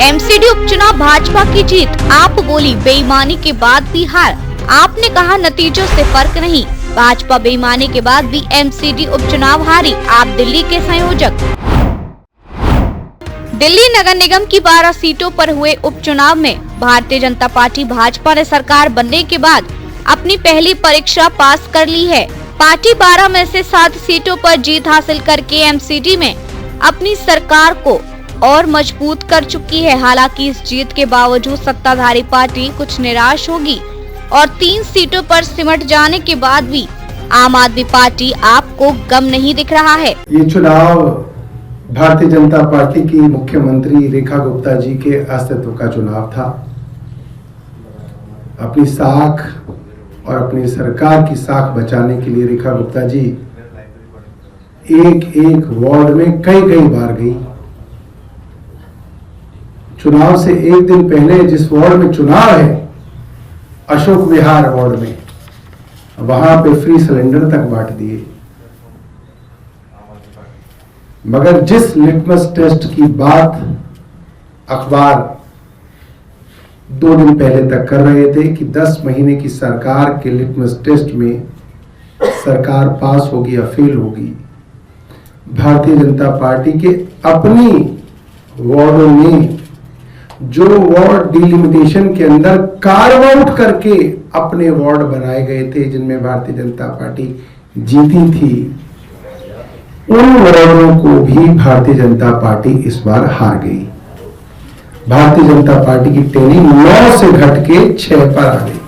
MCD उपचुनाव भाजपा की जीत। आप बोली बेईमानी के बाद भी हार। आपने कहा नतीजों से फर्क नहीं, भाजपा बेईमानी के बाद भी एमसीडी उपचुनाव हारी। आप दिल्ली के संयोजक। दिल्ली नगर निगम की 12 सीटों पर हुए उपचुनाव में भारतीय जनता पार्टी भाजपा ने सरकार बनने के बाद अपनी पहली परीक्षा पास कर ली है। पार्टी 12 में से 7 सीटों पर जीत हासिल करके एमसीडी में अपनी सरकार को और मजबूत कर चुकी है। हालांकि इस जीत के बावजूद सत्ताधारी पार्टी कुछ निराश होगी और 3 सीटों पर सिमट जाने के बाद भी आम आदमी पार्टी आपको गम नहीं दिख रहा है। ये चुनाव भारतीय जनता पार्टी की मुख्यमंत्री रेखा गुप्ता जी के अस्तित्व का चुनाव था। अपनी साख और अपनी सरकार की साख बचाने के लिए रेखा गुप्ता जी एक वार्ड में कई बार गई। चुनाव से एक दिन पहले जिस वार्ड में चुनाव है, अशोक विहार वार्ड में, वहां पे फ्री सिलेंडर तक बांट दिए। मगर जिस लिटमस टेस्ट की बात अखबार 2 दिन पहले तक कर रहे थे कि 10 महीने की सरकार के लिटमस टेस्ट में सरकार पास होगी या फेल होगी, भारतीय जनता पार्टी के अपनी वार्डों में जो वार्ड डिलिमिटेशन के अंदर कार्व आउट करके अपने वार्ड बनाए गए थे जिनमें भारतीय जनता पार्टी जीती थी, उन वार्डों को भी भारतीय जनता पार्टी इस बार हार गई। भारतीय जनता पार्टी की टैली 9 से घट के 6 पर आ गई।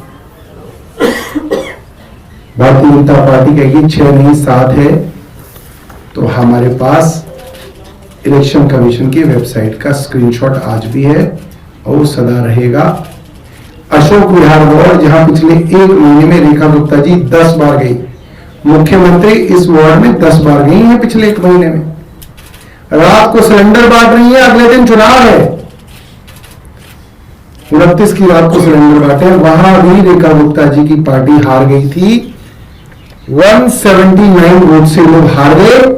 भारतीय जनता पार्टी कहेगी 6 नहीं 7 है, तो हमारे पास इलेक्शन कमीशन की वेबसाइट का स्क्रीनशॉट आज भी है और वो सदा रहेगा। अशोक विहार वार्ड जहां पिछले 1 महीने में रेखा गुप्ता जी 10 बार गई, मुख्यमंत्री इस वार्ड में 10 बार गई है पिछले 1 महीने में। रात को सिलेंडर बांट रही है, अगले दिन चुनाव है, 29 की रात को सिलेंडर बांटे। वहां भी रेखा गुप्ता जी की पार्टी हार गई थी। 179 वोट से लोग हार गए,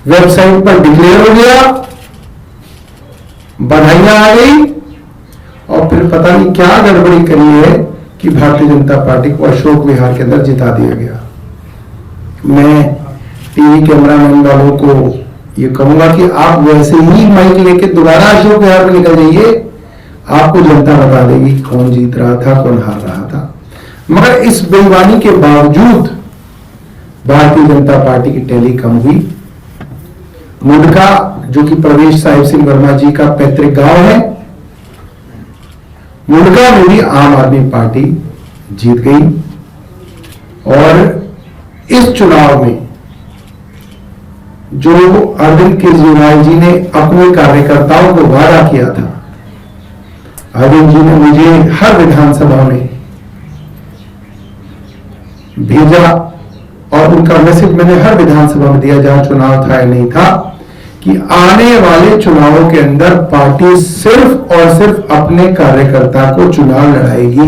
वेबसाइट पर डिक्लेयर हो गया, बधाइयां आ गई और फिर पता नहीं क्या गड़बड़ी करी है कि भारतीय जनता पार्टी को अशोक विहार के अंदर जिता दिया गया। मैं टीवी कैमरामैन वालों को ये कहूंगा कि आप वैसे ही माइक लेके दोबारा अशोक विहार में निकल जाइए, आपको जनता बता देगी कौन जीत रहा था कौन हार रहा था। मगर इस बेईमानी के बावजूद भारतीय जनता पार्टी की टैली कम हुई। मुंडका जो कि प्रवेश साहिब सिंह वर्मा जी का पैतृक गांव है, मुंडका में भी आम आदमी पार्टी जीत गई और इस चुनाव में जो अरविंद केजरीवाल जी ने अपने कार्यकर्ताओं को वादा किया था, अरविंद जी ने मुझे हर विधानसभा में भेजा और उनका मैसेज मैंने हर विधानसभा में दिया जहां चुनाव था या नहीं था कि आने वाले चुनावों के अंदर पार्टी सिर्फ और सिर्फ अपने कार्यकर्ता को चुनाव लड़ाएगी।